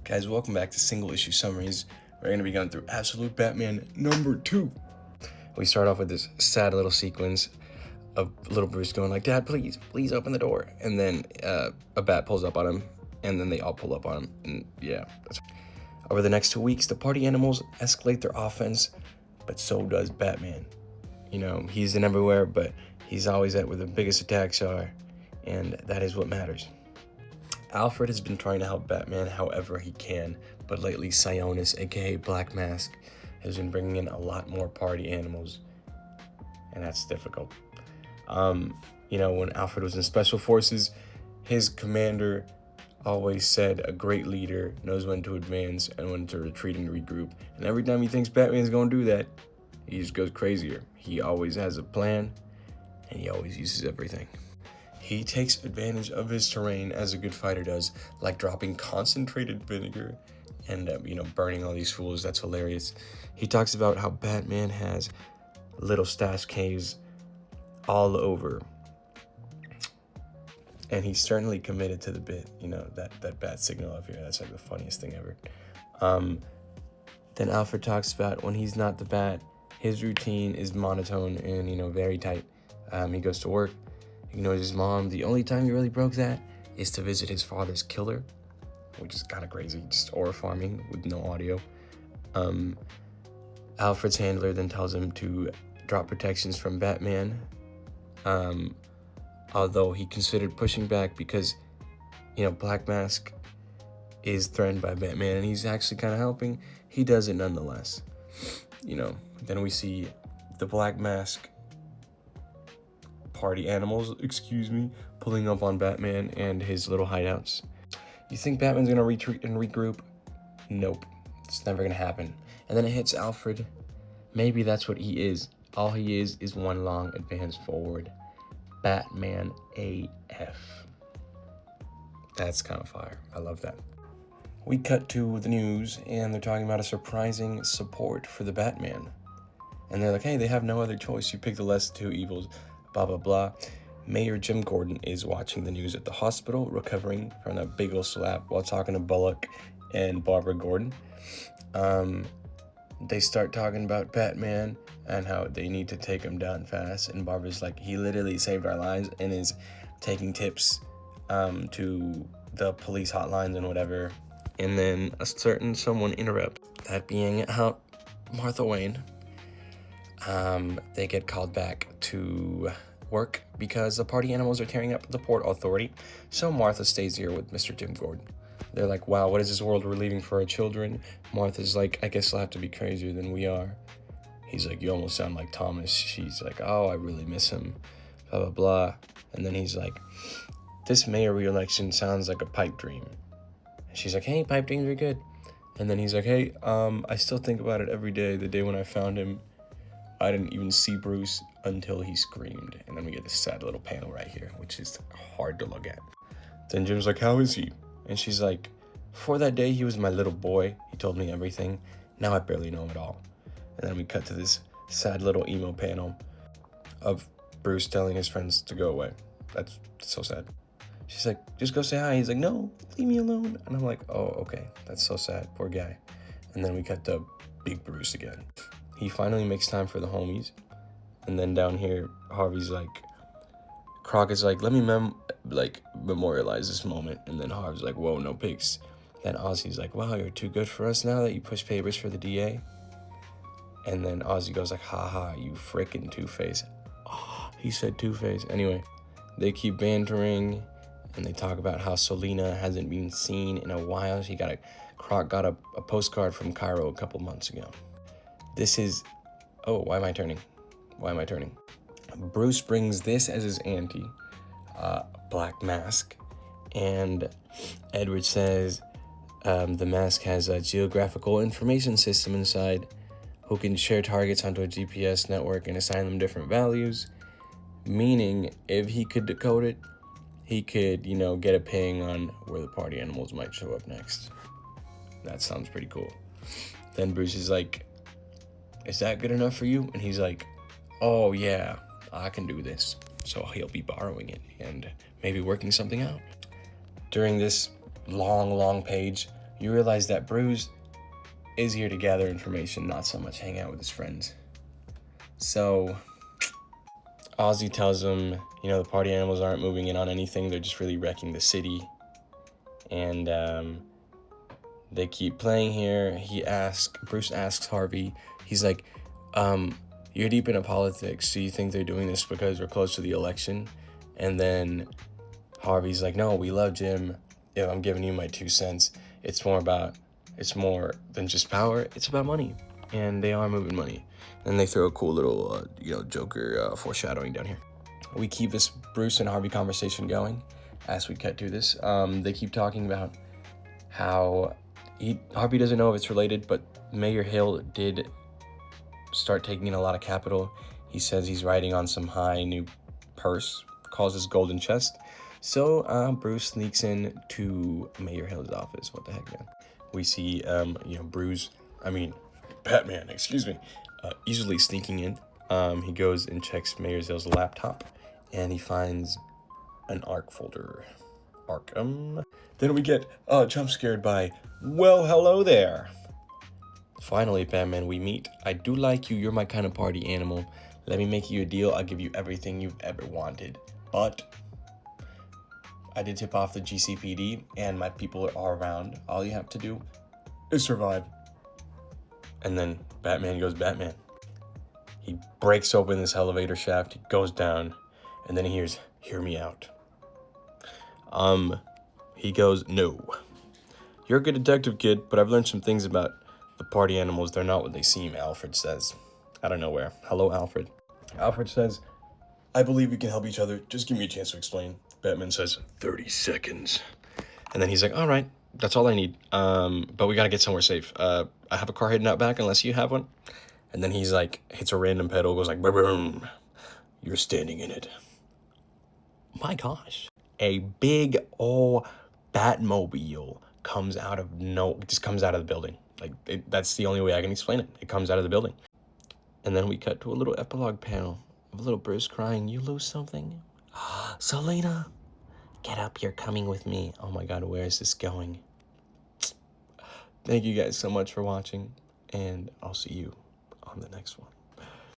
Guys, welcome back to Single Issue Summaries. We're going to be going through Absolute Batman number 2. We start off with this sad little sequence of little Bruce going like, "Dad, please open the door." And then a bat pulls up on him, and then they all pull up on him. And yeah, over the next 2 weeks, the party animals escalate their offense, but so does Batman. You know, he's in everywhere, but he's always at where the biggest attacks are, and that is what matters. Alfred has been trying to help Batman however he can, but lately Sionis, aka Black Mask, has been bringing in a lot more party animals, and that's difficult. When Alfred was in Special Forces, his commander always said a great leader knows when to advance and when to retreat and regroup, and every time he thinks Batman's gonna do that, he just goes crazier. He always has a plan, and he always uses everything. He takes advantage of his terrain as a good fighter does, like dropping concentrated vinegar and burning all these fools. That's hilarious. He talks about how Batman has little stash caves all over, and he's certainly committed to the bit. That bat signal up here, that's like the funniest thing ever. Then Alfred talks about when he's not the bat, his routine is monotone and very tight. He goes to work, ignores his mom. The only time he really broke that is to visit his father's killer, which is kind of crazy, just aura farming with no audio. Alfred's handler then tells him to drop protections from Batman, although he considered pushing back because, Black Mask is threatened by Batman and he's actually kind of helping. He does it nonetheless. Then we see the Black Mask party animals, pulling up on Batman and his little hideouts. You think Batman's gonna retreat and regroup? Nope, it's never gonna happen. And then it hits Alfred. Maybe that's what he is. All he is one long advance forward. Batman AF. That's kind of fire. I love that. We cut to the news and they're talking about a surprising support for the Batman. And they're like, hey, they have no other choice. You pick the lesser two evils. Blah, blah, blah. Mayor Jim Gordon is watching the news at the hospital, recovering from that big ol' slap while talking to Bullock and Barbara Gordon. They start talking about Batman and how they need to take him down fast. And Barbara's like, he literally saved our lives and is taking tips to the police hotlines and whatever. And then a certain someone interrupts, that being Martha Wayne. They get called back to work because the party animals are tearing up the Port Authority. So Martha stays here with Mr. Jim Gordon. They're like, wow, what is this world we're leaving for our children? Martha's like, I guess I'll have to be crazier than we are. He's like, you almost sound like Thomas. She's like, oh, I really miss him. Blah, blah, blah. And then he's like, this mayor re-election sounds like a pipe dream. And she's like, hey, pipe dreams are good. And then he's like, hey, I still think about it every day. The day when I found him, I didn't even see Bruce until he screamed. And then we get this sad little panel right here, which is hard to look at. Then Jim's like, how is he? And she's like, for that day, he was my little boy. He told me everything. Now I barely know him at all. And then we cut to this sad little emo panel of Bruce telling his friends to go away. That's so sad. She's like, just go say hi. He's like, no, leave me alone. And I'm like, oh, okay. That's so sad. Poor guy. And then we cut to big Bruce again. He finally makes time for the homies. And then down here, Harvey's like, Crockett's like, let me memorialize this moment. And then Harvey's like, whoa, no pics. Then Ozzy's like, wow, you're too good for us now that you push papers for the DA. And then Ozzy goes like, haha, you frickin' Two-Face. Oh, he said Two-Face. Anyway, they keep bantering and they talk about how Selena hasn't been seen in a while. Croc got a postcard from Cairo a couple months ago. Why am I turning? Bruce brings this as his ante, Black Mask, and Edward says the mask has a geographical information system inside who can share targets onto a GPS network and assign them different values, meaning if he could decode it, he could, get a ping on where the party animals might show up next. That sounds pretty cool. Then Bruce is like, is that good enough for you? And he's like, oh yeah, I can do this. So he'll be borrowing it and maybe working something out. During this long page, you realize that Bruce is here to gather information, not so much hang out with his friends. So Ozzy tells him, the party animals aren't moving in on anything. They're just really wrecking the city. And they keep playing here. Bruce asks Harvey, he's like, you're deep into politics. Do you think they're doing this because we're close to the election? And then Harvey's like, no, we love Jim. If I'm giving you my 2 cents, it's more than just power. It's about money. And they are moving money. And they throw a cool little, Joker foreshadowing down here. We keep this Bruce and Harvey conversation going as we cut through this. They keep talking about how Harvey doesn't know if it's related, but Mayor Hill did start taking in a lot of capital. He says he's riding on some high new purse, calls his golden chest. So Bruce sneaks in to Mayor Hill's office. What the heck, man? We see, Batman, easily sneaking in. He goes and checks Mayor Hill's laptop, and he finds an ARC folder. Arkham. Then we get jump scared by, well, hello there. Finally, Batman, we meet. I do like you. You're my kind of party animal. Let me make you a deal. I'll give you everything you've ever wanted. But I did tip off the GCPD, and my people are around. All you have to do is survive. And then Batman goes Batman. He breaks open this elevator shaft. He goes down, and then he hears, hear me out. He goes, no. You're a good detective, kid, but I've learned some things about the party animals. They're not what they seem, Alfred says. Out of nowhere. Hello, Alfred. Alfred says, I believe we can help each other. Just give me a chance to explain. Batman says, 30 seconds. And then he's like, all right, that's all I need. But we gotta get somewhere safe. I have a car heading out back unless you have one. And then he's like, hits a random pedal, goes like, boom. You're standing in it. My gosh. A big old Batmobile comes out of the building. That's the only way I can explain it. It comes out of the building. And then we cut to a little epilogue panel of a little Bruce crying, you lose something? Selena, get up, you're coming with me. Oh my God, where is this going? Thank you guys so much for watching, and I'll see you on the next one.